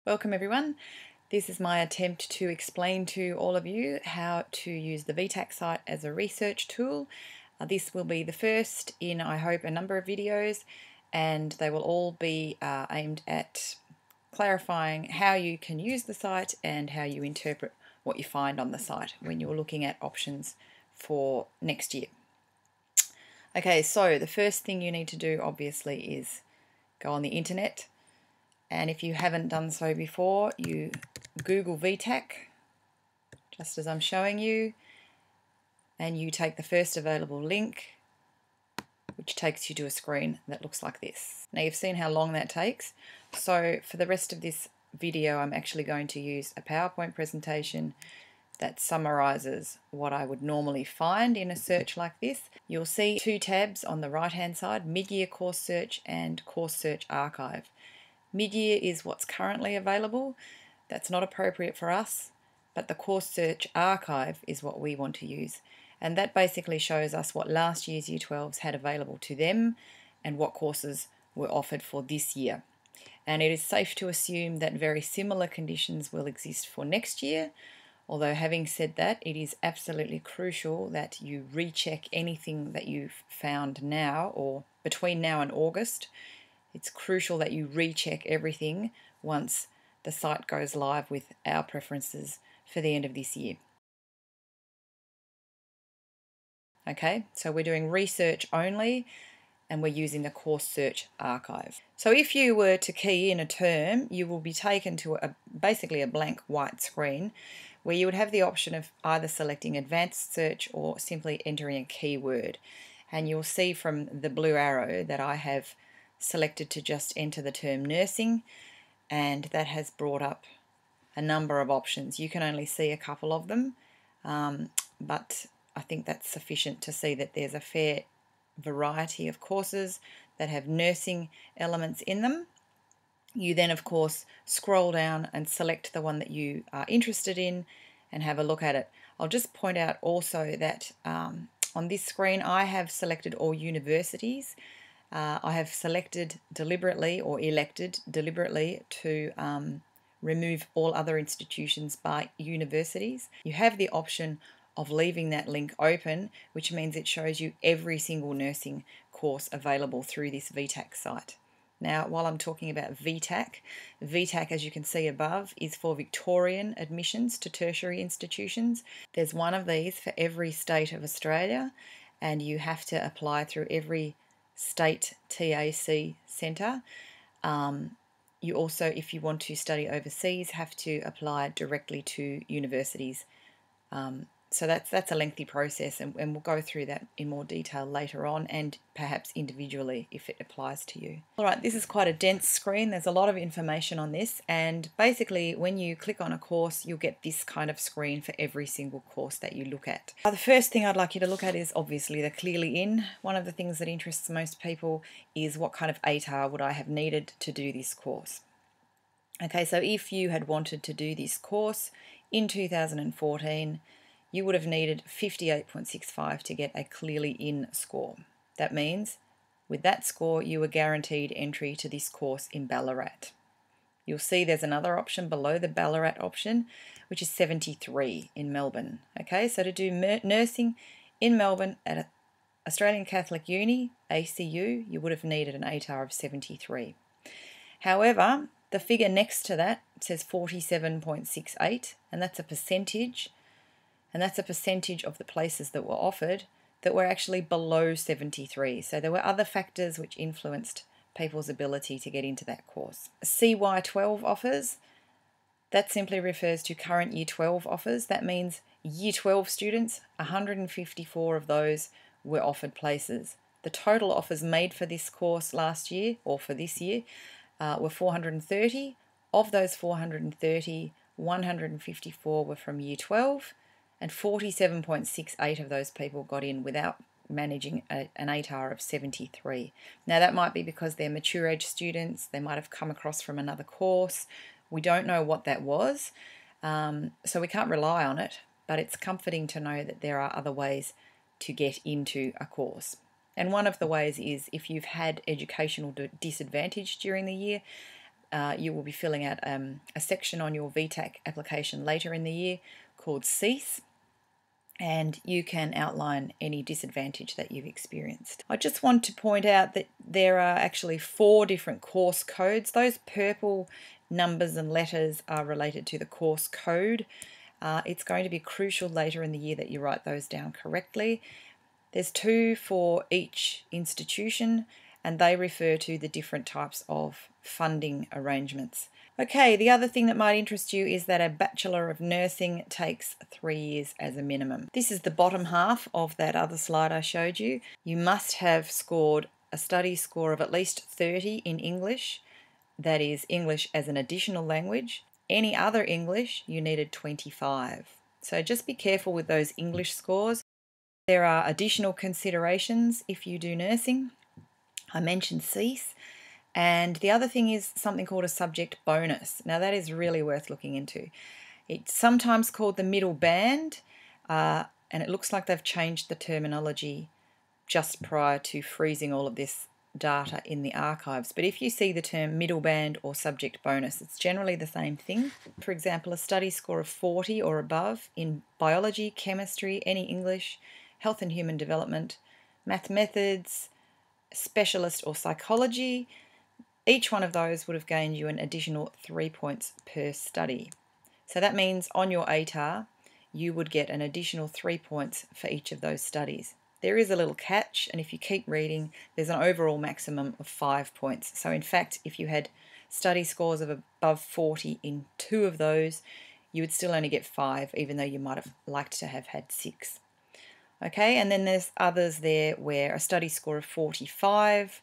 Welcome everyone. This is my attempt to explain to all of you how to use the VTAC site as a research tool. This will be the first in, I hope, a number of videos, and they will all be aimed at clarifying how you can use the site and how you interpret what you find on the site when you're looking at options for next year. Okay, so the first thing you need to do obviously is go on the internet. And if you haven't done so before, you Google VTAC, just as I'm showing you, and you take the first available link, which takes you to a screen that looks like this. Now you've seen how long that takes, so for the rest of this video I'm actually going to use a PowerPoint presentation that summarizes what I would normally find in a search like this. You'll see two tabs on the right hand side, Mid-Year Course Search and Course Search Archive. Mid-year is what's currently available. That's not appropriate for us, but the Course Search Archive is what we want to use. And that basically shows us what last year's Year 12s had available to them and what courses were offered for this year. And it is safe to assume that very similar conditions will exist for next year, although having said that, it is absolutely crucial that you recheck anything that you've found now or between now and August. It's crucial that you recheck everything once the site goes live with our preferences for the end of this year. Okay, so we're doing research only and we're using the Course Search Archive. So if you were to key in a term, you will be taken to basically a blank white screen where you would have the option of either selecting Advanced Search or simply entering a keyword. And you'll see from the blue arrow that I have selected to just enter the term nursing, and that has brought up a number of options. You can only see a couple of them, but I think that's sufficient to see that there's a fair variety of courses that have nursing elements in them. You then of course scroll down and select the one that you are interested in and have a look at it. I'll just point out also that on this screen I have selected all universities. I have selected deliberately or elected deliberately to remove all other institutions by universities. You have the option of leaving that link open, which means it shows you every single nursing course available through this VTAC site. Now, while I'm talking about VTAC, VTAC, as you can see above, is for Victorian admissions to tertiary institutions. There's one of these for every state of Australia, and you have to apply through every state TAC centre. You also, if you want to study overseas, have to apply directly to universities. So that's a lengthy process, and we'll go through that in more detail later on, and perhaps individually if it applies to you. Alright, this is quite a dense screen. There's a lot of information on this, and basically when you click on a course you'll get this kind of screen for every single course that you look at. The first thing I'd like you to look at is obviously the clearly in. One of the things that interests most people is what kind of ATAR would I have needed to do this course. Okay, so if you had wanted to do this course in 2014, you would have needed 58.65 to get a clearly in score. That means with that score you were guaranteed entry to this course in Ballarat. You'll see there's another option below the Ballarat option, which is 73 in Melbourne. Okay, so to do nursing in Melbourne at an Australian Catholic Uni, ACU, you would have needed an ATAR of 73. However, the figure next to that says 47.68, and that's a percentage. And that's a percentage of the places that were offered that were actually below 73. So there were other factors which influenced people's ability to get into that course. CY12 offers, that simply refers to current Year 12 offers. That means Year 12 students, 154 of those were offered places. The total offers made for this course last year, or for this year, were 430. Of those 430, 154 were from Year 12, and 47.68 of those people got in without managing an ATAR of 73. Now that might be because they're mature age students, they might have come across from another course. We don't know what that was, so we can't rely on it, but it's comforting to know that there are other ways to get into a course. And one of the ways is if you've had educational disadvantage during the year, you will be filling out a section on your VTAC application later in the year called Cease, and you can outline any disadvantage that you've experienced. I just want to point out that there are actually 4 different course codes. Those purple numbers and letters are related to the course code. It's going to be crucial later in the year that you write those down correctly. There's 2 for each institution, and they refer to the different types of funding arrangements. Okay, the other thing that might interest you is that a Bachelor of Nursing takes 3 years as a minimum. This is the bottom half of that other slide I showed you. You must have scored a study score of at least 30 in English, that is English as an additional language. Any other English, you needed 25. So just be careful with those English scores. There are additional considerations if you do nursing. I mentioned Cease. And the other thing is something called a subject bonus. Now that is really worth looking into. It's sometimes called the middle band, and it looks like they've changed the terminology just prior to freezing all of this data in the archives. But if you see the term middle band or subject bonus, it's generally the same thing. For example, a study score of 40 or above in biology, chemistry, any English, health and human development, math methods, specialist or psychology, each one of those would have gained you an additional 3 points per study. So that means on your ATAR, you would get an additional 3 points for each of those studies. There is a little catch, and if you keep reading, there's an overall maximum of 5 points. So in fact, if you had study scores of above 40 in 2 of those, you would still only get 5, even though you might have liked to have had 6. Okay, and then there's others there where a study score of 45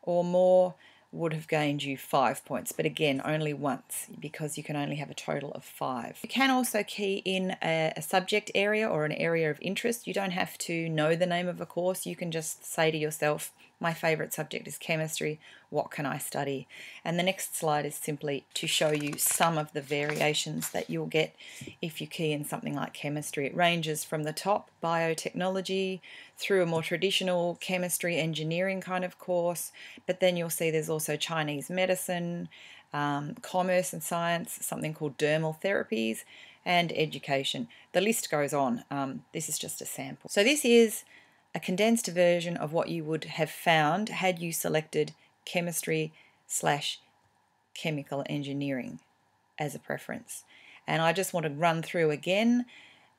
or more would have gained you 5 points, but again, only once, because you can only have a total of 5. You can also key in a subject area or an area of interest. You don't have to know the name of a course. You can just say to yourself, my favourite subject is chemistry, what can I study? And the next slide is simply to show you some of the variations that you'll get if you key in something like chemistry. It ranges from the top, biotechnology, through a more traditional chemistry engineering kind of course, but then you'll see there's also Chinese medicine, commerce and science, something called dermal therapies, and education. The list goes on. This is just a sample. So this is a condensed version of what you would have found had you selected chemistry/chemical engineering as a preference. And I just want to run through again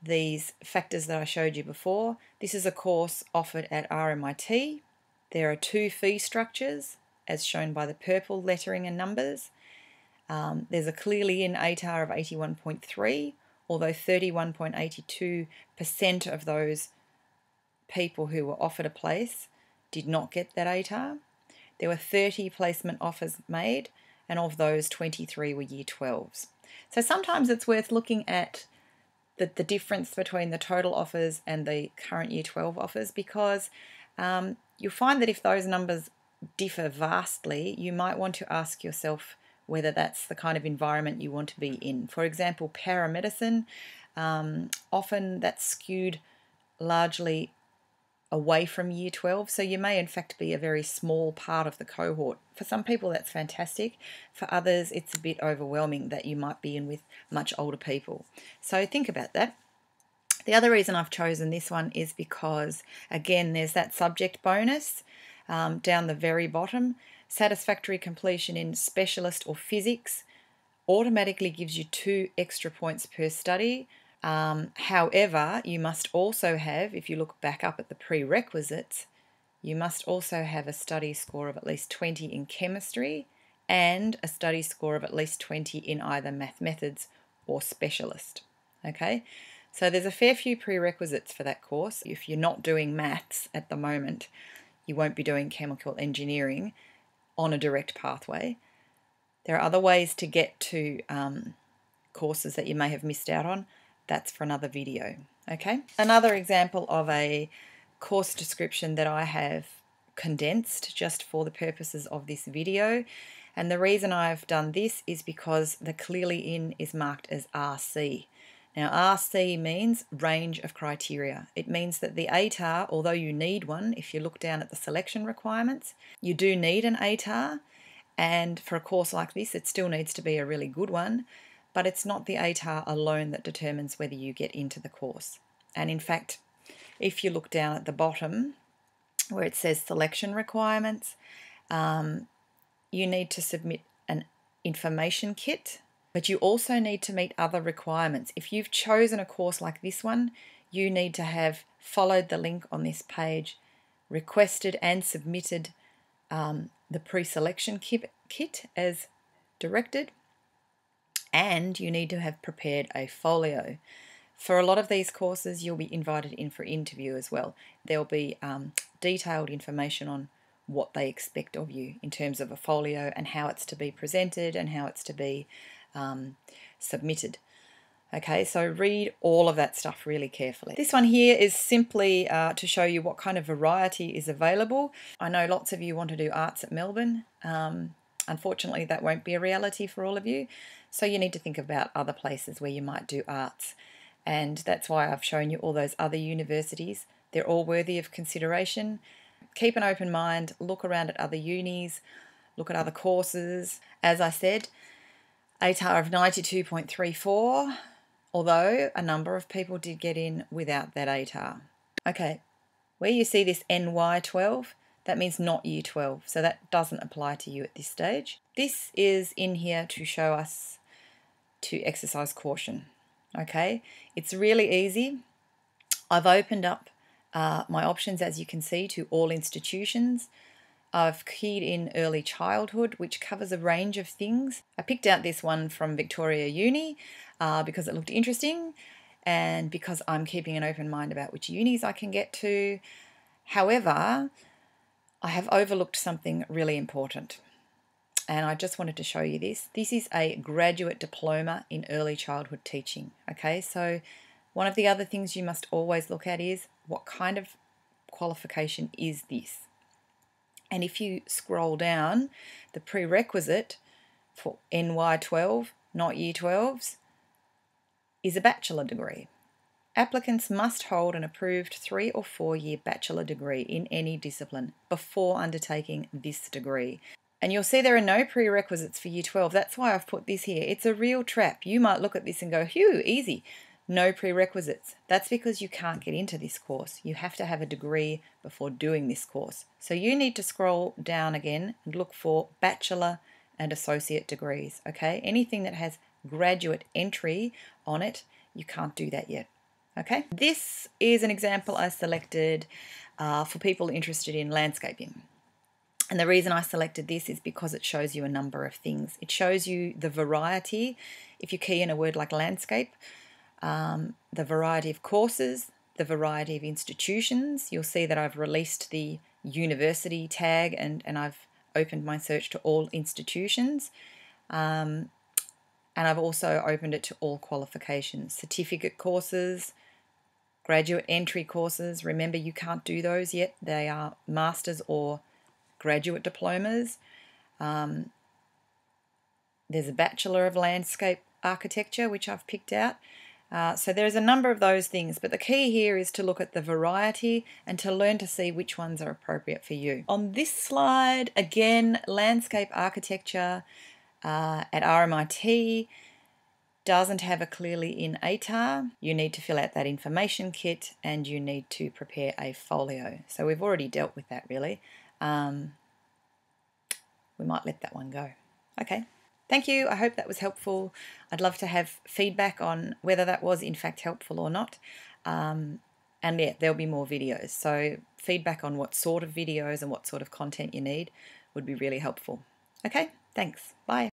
these factors that I showed you before. This is a course offered at RMIT. There are 2 fee structures, as shown by the purple lettering and numbers. There's a clearly in ATAR of 81.3, although 31.82% of those people who were offered a place did not get that ATAR. There were 30 placement offers made, and of those 23 were Year 12s. So sometimes it's worth looking at the difference between the total offers and the current Year 12 offers, because you'll find that if those numbers differ vastly, you might want to ask yourself whether that's the kind of environment you want to be in. For example, paramedicine, often that's skewed largely away from Year 12, so you may in fact be a very small part of the cohort. For some people that's fantastic, for others it's a bit overwhelming that you might be in with much older people. So think about that. The other reason I've chosen this one is because, again, there's that subject bonus down the very bottom. Satisfactory completion in specialist or physics automatically gives you 2 extra points per study. However, you must also have, if you look back up at the prerequisites, you must also have a study score of at least 20 in chemistry and a study score of at least 20 in either math methods or specialist. Okay, so there's a fair few prerequisites for that course. If you're not doing maths at the moment, you won't be doing chemical engineering on a direct pathway. There are other ways to get to courses that you may have missed out on. That's for another video. Okay, another example of a course description that I have condensed just for the purposes of this video, and the reason I've done this is because the clearly in is marked as RC. Now RC means range of criteria. It means that the ATAR, although you need one, if you look down at the selection requirements, you do need an ATAR, And for a course like this, it still needs to be a really good one, but it's not the ATAR alone that determines whether you get into the course. And in fact, if you look down at the bottom where it says selection requirements, you need to submit an information kit, but you also need to meet other requirements. If you've chosen a course like this one, you need to have followed the link on this page, requested and submitted the pre-selection kit as directed, and you need to have prepared a folio. For a lot of these courses, you'll be invited in for interview as well. There'll be detailed information on what they expect of you in terms of a folio and how it's to be presented and how it's to be submitted. Okay, so read all of that stuff really carefully. This one here is simply to show you what kind of variety is available. I know lots of you want to do arts at Melbourne. Unfortunately, that won't be a reality for all of you. So you need to think about other places where you might do arts. And that's why I've shown you all those other universities. They're all worthy of consideration. Keep an open mind, look around at other unis, look at other courses. As I said, ATAR of 92.34, although a number of people did get in without that ATAR. Okay, where you see this NY12, that means not Year 12, so that doesn't apply to you at this stage. This is in here to show us to exercise caution. Okay, it's really easy. I've opened up my options, as you can see, to all institutions. I've keyed in early childhood, which covers a range of things. I picked out this one from Victoria Uni because it looked interesting and because I'm keeping an open mind about which unis I can get to. However, I have overlooked something really important, and I just wanted to show you this. This is a graduate diploma in early childhood teaching. Okay, so one of the other things you must always look at is what kind of qualification is this? And if you scroll down, the prerequisite for NY12, not Year 12s, is a bachelor degree. Applicants must hold an approved 3 or 4 year bachelor degree in any discipline before undertaking this degree. And you'll see there are no prerequisites for Year 12. That's why I've put this here. It's a real trap. You might look at this and go, phew, easy. No prerequisites. That's because you can't get into this course. You have to have a degree before doing this course. So you need to scroll down again and look for bachelor and associate degrees, okay? Anything that has graduate entry on it, you can't do that yet, okay? This is an example I selected for people interested in landscaping. And the reason I selected this is because it shows you a number of things. It shows you the variety. If you key in a word like landscape, the variety of courses, the variety of institutions. You'll see that I've released the university tag and I've opened my search to all institutions. And I've also opened it to all qualifications, certificate courses, graduate entry courses. Remember, you can't do those yet. They are masters or graduate diplomas. There's a Bachelor of Landscape Architecture, which I've picked out. So there's a number of those things, but the key here is to look at the variety and to learn to see which ones are appropriate for you. On this slide, again, landscape architecture at RMIT doesn't have a clearly in ATAR. You need to fill out that information kit and you need to prepare a folio. So we've already dealt with that really. We might let that one go. Okay. Thank you. I hope that was helpful. I'd love to have feedback on whether that was in fact helpful or not. And yeah, there'll be more videos. So feedback on what sort of videos and what sort of content you need would be really helpful. Okay, thanks. Bye.